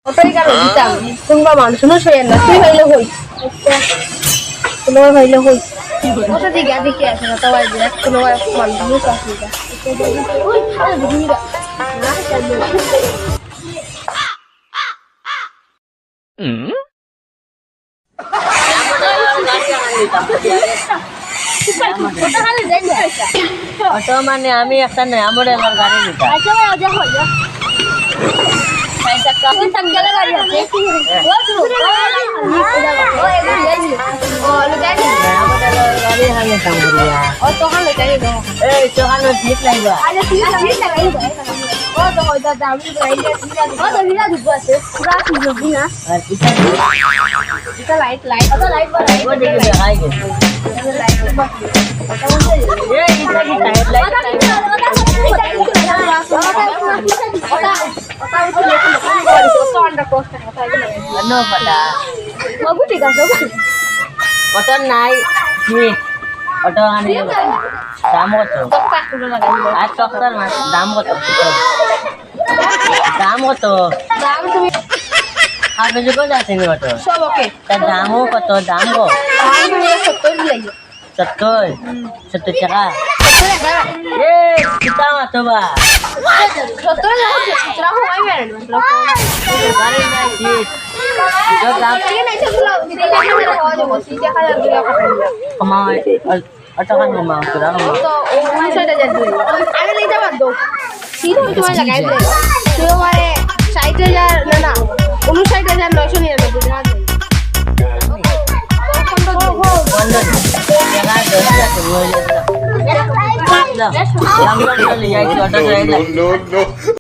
অটোই কেন দিতাম কোনবা মানুষও শোয়েন না তুই ভাইলে হই তোমার ভাইলে হই ওটা দিকে দেখে আসে না তাও দেখ কোনো মানুষও চাকরি না ওই খালে ঘুমিরা না চাইলে অটো মানে আমি একটা নয় আমার এলাকার গাড়ি নিতাম আচ্ছা ভাই যা হল যা কোন সংখ্যার গাড়ি আছে ও তো ও গাড়ি আমার এলাকার গাড়ি হালে তামরিয়া ও তো হালে গাড়ি দাও এই চোখানো ঠিক লাগবা আরে ঠিক লাগাই ও তো হয়তো দামি লাইট ও তো হিরা দিব আছে পুরা ঠিক লাগি না আর এটা লাইট ও লাইট বাড়াই ও দেখে দেখাই গেছে লাইট এই ইটা কি টাইট লাইট নো পাটা অটো নাই মিট অটো আনি দাম কত আর টক্কর মাছ দাম কত দাম কত আপনি যখন যাচ্ছেন অটো তার দামও কত দাম গো 70 টাকা এ কিতা মাতো বা গাড়ি নাই ঠিক দাম কমাও অটো খান কমাও তোরা No, no.